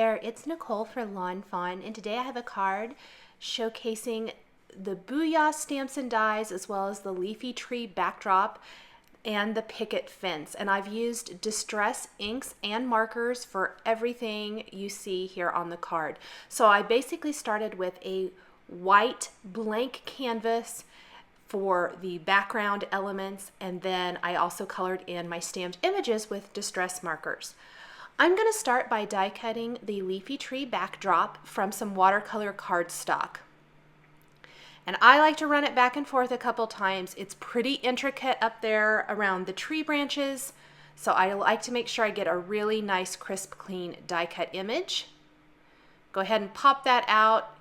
there, it's Nicole for Lawnfawn, and today I have a card showcasing the Booyah stamps and dies as well as the leafy tree backdrop and the picket fence. And I've used distress inks and markers for everything you see here on the card. So I basically started with a white blank canvas for the background elements, and then I also colored in my stamped images with distress markers. I'm going to start by die cutting the leafy tree backdrop from some watercolor cardstock. And I like to run it back and forth a couple times. It's pretty intricate up there around the tree branches, so I like to make sure I get a really nice, crisp, clean die cut image. Go ahead and pop that out.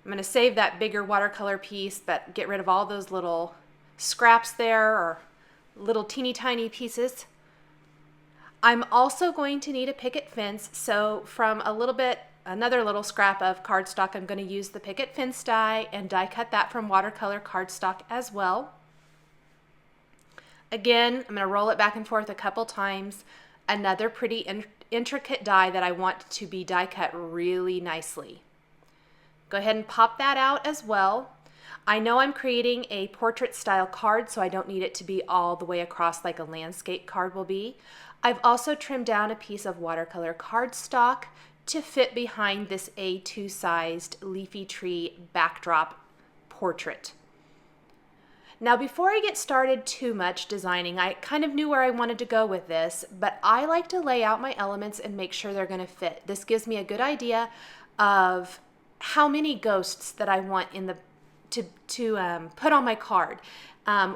I'm going to save that bigger watercolor piece, but get rid of all those little scraps there or little teeny tiny pieces. I'm also going to need a picket fence, so from another little scrap of cardstock, I'm going to use the picket fence die and die cut that from watercolor cardstock as well. Again, I'm going to roll it back and forth a couple times. Another pretty intricate die that I want to be die cut really nicely. Go ahead and pop that out as well. I know I'm creating a portrait style card, so I don't need it to be all the way across like a landscape card will be. I've also trimmed down a piece of watercolor cardstock to fit behind this A2 sized leafy tree backdrop portrait. Now, before I get started too much designing, I kind of knew where I wanted to go with this, but I like to lay out my elements and make sure they're going to fit. This gives me a good idea of how many ghosts that I want in the to put on my card,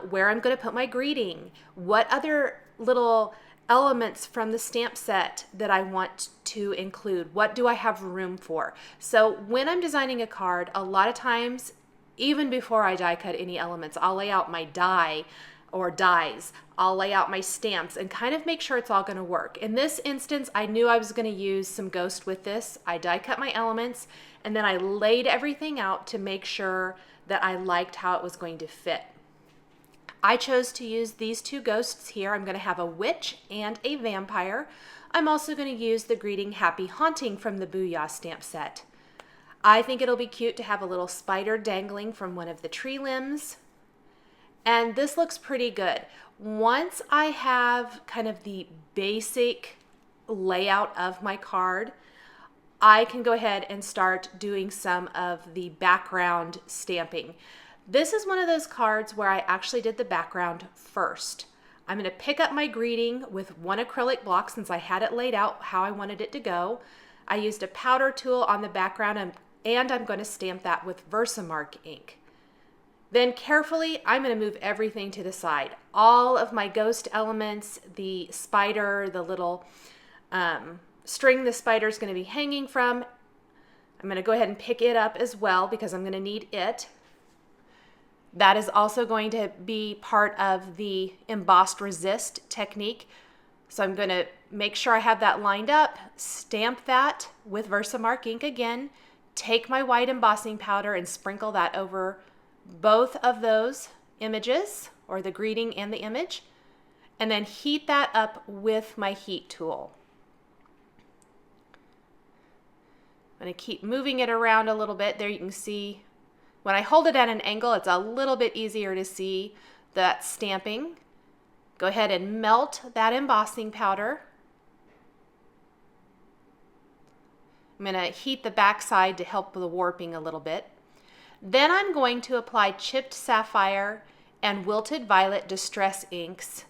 where I'm going to put my greeting, what other little elements from the stamp set that I want to include, what do I have room for. So when I'm designing a card, a lot of times, even before I die cut any elements, I'll lay out my die or dies, I'll lay out my stamps and kind of make sure it's all going to work. In this instance, I knew I was going to use some ghost with this. I die cut my elements and then I laid everything out to make sure that I liked how it was going to fit. I chose to use these two ghosts here. I'm going to have a witch and a vampire. I'm also going to use the greeting Happy Haunting from the Booyah stamp set. I think it'll be cute to have a little spider dangling from one of the tree limbs. And this looks pretty good. Once I have kind of the basic layout of my card, I can go ahead and start doing some of the background stamping. This is one of those cards where I actually did the background first. I'm going to pick up my greeting with one acrylic block since I had it laid out how I wanted it to go. I used a powder tool on the background and I'm going to stamp that with Versamark ink. Then carefully, I'm going to move everything to the side. All of my ghost elements, the spider, the little string the spider is going to be hanging from, I'm going to go ahead and pick it up as well because I'm going to need it. That is also going to be part of the embossed resist technique. So I'm going to make sure I have that lined up, stamp that with Versamark ink again, take my white embossing powder and sprinkle that over both of those images, or the greeting and the image, and then heat that up with my heat tool. I'm going to keep moving it around a little bit. There you can see when I hold it at an angle, it's a little bit easier to see that stamping. Go ahead and melt that embossing powder. I'm going to heat the back side to help the warping a little bit. Then I'm going to apply chipped sapphire and wilted violet distress inks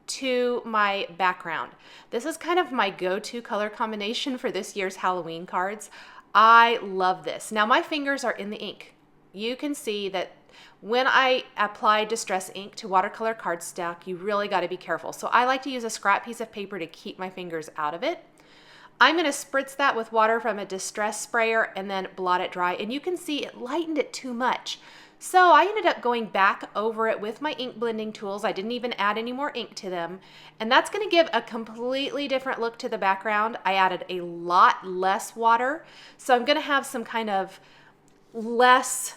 to my background. This is kind of my go-to color combination for this year's Halloween cards. I love this. Now my fingers are in the ink. You can see that when I apply distress ink to watercolor cardstock, you really got to be careful. So I like to use a scrap piece of paper to keep my fingers out of it. I'm going to spritz that with water from a distress sprayer and then blot it dry. And you can see it lightened it too much. So I ended up going back over it with my ink blending tools. I didn't even add any more ink to them. And that's going to give a completely different look to the background. I added a lot less water. So I'm going to have some kind of less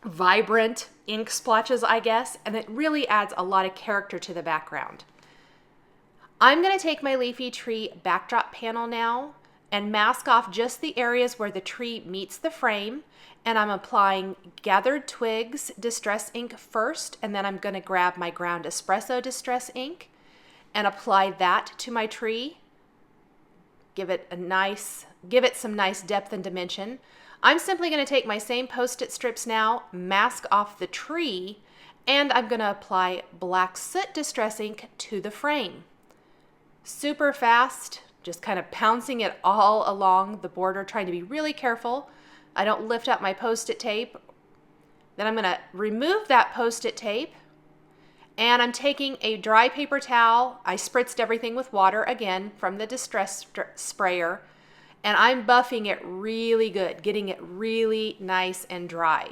vibrant ink splotches, I guess. And it really adds a lot of character to the background. I'm going to take my leafy tree backdrop panel now and mask off just the areas where the tree meets the frame. And I'm applying Gathered Twigs Distress ink first, and then I'm going to grab my Ground Espresso Distress ink and apply that to my tree. Give it some nice depth and dimension. I'm simply going to take my same Post-it strips now, mask off the tree, and I'm going to apply Black Soot Distress ink to the frame. Super fast, just kind of pouncing it all along the border, trying to be really careful I don't lift up my Post-it tape. Then I'm going to remove that Post-it tape, and I'm taking a dry paper towel. I spritzed everything with water again from the Distress sprayer, and I'm buffing it really good, getting it really nice and dry.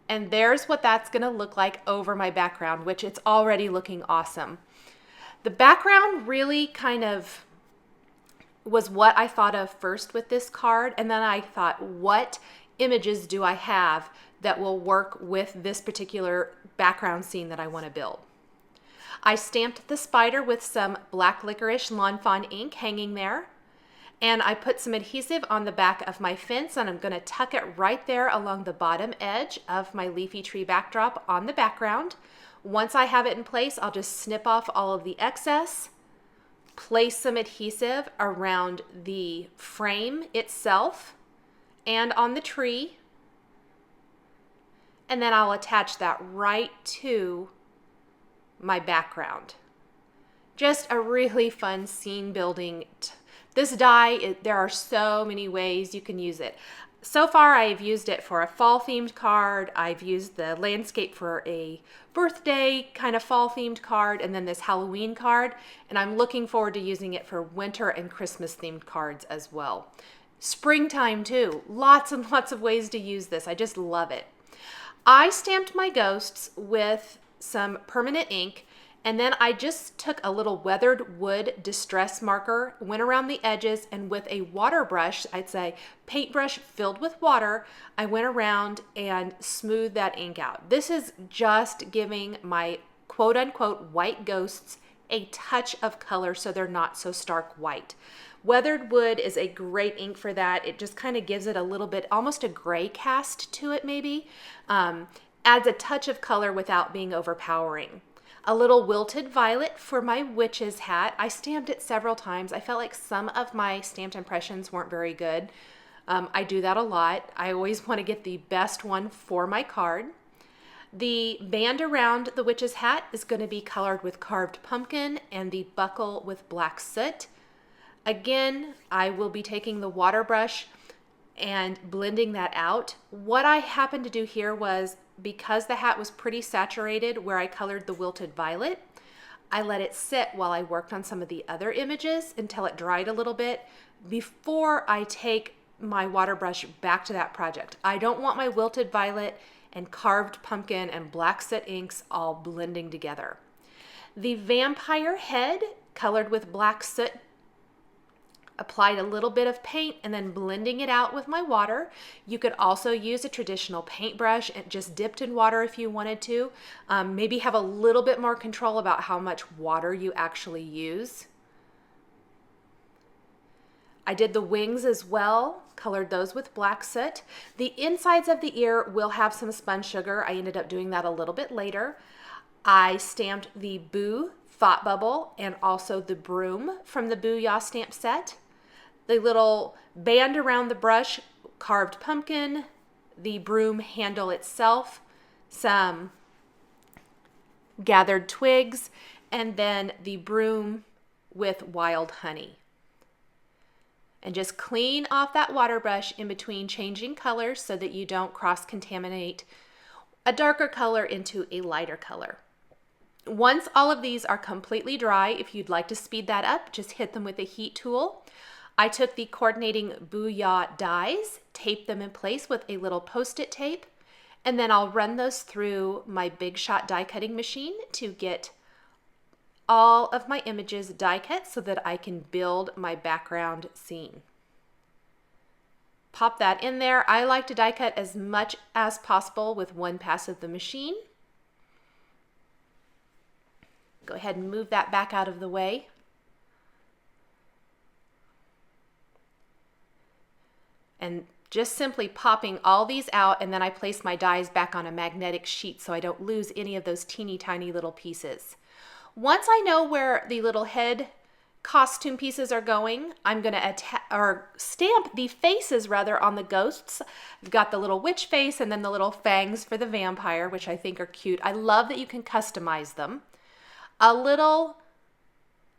And there's what that's going to look like over my background, which it's already looking awesome. The background really kind of was what I thought of first with this card, and then I thought, what images do I have that will work with this particular background scene that I want to build? I stamped the spider with some black licorice lawnfawn ink hanging there, and I put some adhesive on the back of my fence, and I'm going to tuck it right there along the bottom edge of my leafy tree backdrop on the background. Once I have it in place, I'll just snip off all of the excess, place some adhesive around the frame itself and on the tree, and then I'll attach that right to my background. Just a really fun scene building. This die, there are so many ways you can use it. So far, I've used it for a fall-themed card. I've used the landscape for a birthday kind of fall-themed card, and then this Halloween card. And I'm looking forward to using it for winter and Christmas-themed cards as well. Springtime, too. Lots and lots of ways to use this. I just love it. I stamped my ghosts with some permanent ink, and then I just took a little weathered wood distress marker, went around the edges, and with a water brush, I'd say paintbrush filled with water, I went around and smoothed that ink out. This is just giving my quote-unquote white ghosts a touch of color so they're not so stark white. Weathered wood is a great ink for that. It just kind of gives it a little bit, almost a gray cast to it maybe. Adds a touch of color without being overpowering. A little wilted violet for my witch's hat. I stamped it several times. I felt like some of my stamped impressions weren't very good. I do that a lot. I always want to get the best one for my card. The band around the witch's hat is going to be colored with carved pumpkin and the buckle with black soot. Again, I will be taking the water brush and blending that out. What I happened to do here was, because the hat was pretty saturated where I colored the wilted violet, I let it sit while I worked on some of the other images until it dried a little bit before I take my water brush back to that project. I don't want my wilted violet and carved pumpkin and black soot inks all blending together. The vampire head colored with black soot, applied a little bit of paint and then blending it out with my water. You could also use a traditional paintbrush and just dipped in water if you wanted to. Maybe have a little bit more control about how much water you actually use. I did the wings as well, colored those with black soot. The insides of the ear will have some spun sugar. I ended up doing that a little bit later. I stamped the Boo Thought Bubble and also the broom from the Booyah stamp set. The little band around the brush, carved pumpkin, the broom handle itself, some gathered twigs, and then the broom with wild honey. And just clean off that water brush in between changing colors so that you don't cross-contaminate a darker color into a lighter color. Once all of these are completely dry, if you'd like to speed that up, just hit them with a heat tool. I took the coordinating Booyah dies, taped them in place with a little Post-it tape, and then I'll run those through my Big Shot die cutting machine to get all of my images die cut so that I can build my background scene. Pop that in there. I like to die cut as much as possible with one pass of the machine. Go ahead and move that back out of the way. And just simply popping all these out, and then I place my dies back on a magnetic sheet so I don't lose any of those teeny tiny little pieces. Once I know where the little head costume pieces are going, I'm going to stamp the faces rather on the ghosts. I've got the little witch face and then the little fangs for the vampire, which I think are cute. I love that you can customize them. A little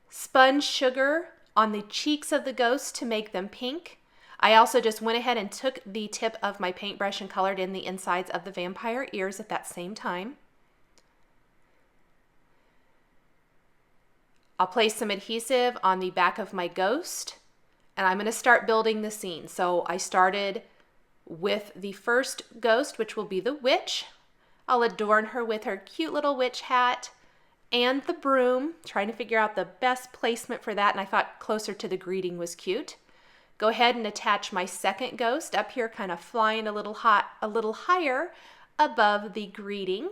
sponge sugar on the cheeks of the ghost to make them pink. I also just went ahead and took the tip of my paintbrush and colored in the insides of the vampire ears at that same time. I'll place some adhesive on the back of my ghost, and I'm going to start building the scene. So I started with the first ghost, which will be the witch. I'll adorn her with her cute little witch hat and the broom, trying to figure out the best placement for that, and I thought closer to the greeting was cute. Go ahead and attach my second ghost up here, kind of flying a little higher above the greeting.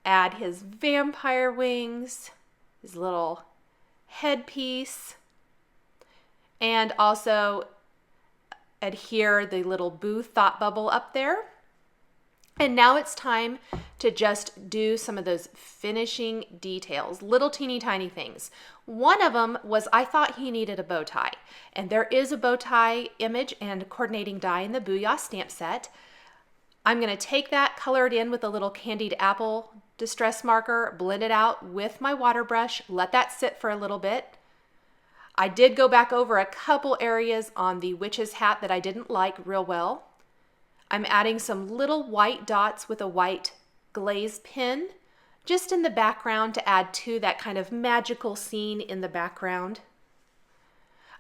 Add his vampire wings, his little headpiece, and also adhere the little boo thought bubble up there. And now it's time to just do some of those finishing details, little teeny tiny things. One of them was I thought he needed a bow tie, and there is a bow tie image and coordinating die in the Booyah stamp set. I'm going to take that, color it in with a little candied apple distress marker, blend it out with my water brush, let that sit for a little bit. I did go back over a couple areas on the witch's hat that I didn't like real well. I'm adding some little white dots with a white glaze pen just in the background to add to that kind of magical scene in the background.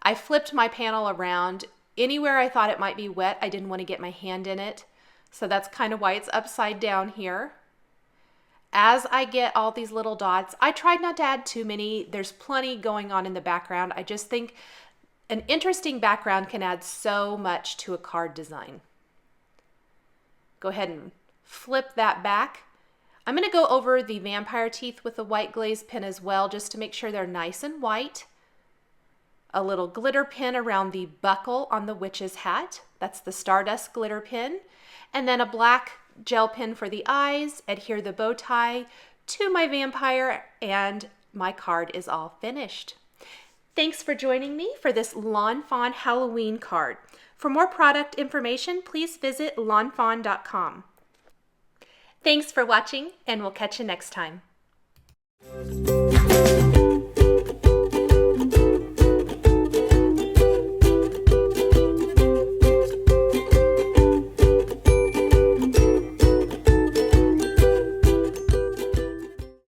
I flipped my panel around. Anywhere I thought it might be wet, I didn't want to get my hand in it. So that's kind of why it's upside down here. As I get all these little dots, I tried not to add too many. There's plenty going on in the background. I just think an interesting background can add so much to a card design. Go ahead and flip that back. I'm going to go over the vampire teeth with the white glaze pen as well, just to make sure they're nice and white. A little glitter pin around the buckle on the witch's hat. That's the Stardust glitter pin. And then a black gel pen for the eyes. Adhere the bow tie to my vampire, and my card is all finished. Thanks for joining me for this Lawnfawn Halloween card. For more product information, please visit lawnfawn.com. Thanks for watching, and we'll catch you next time.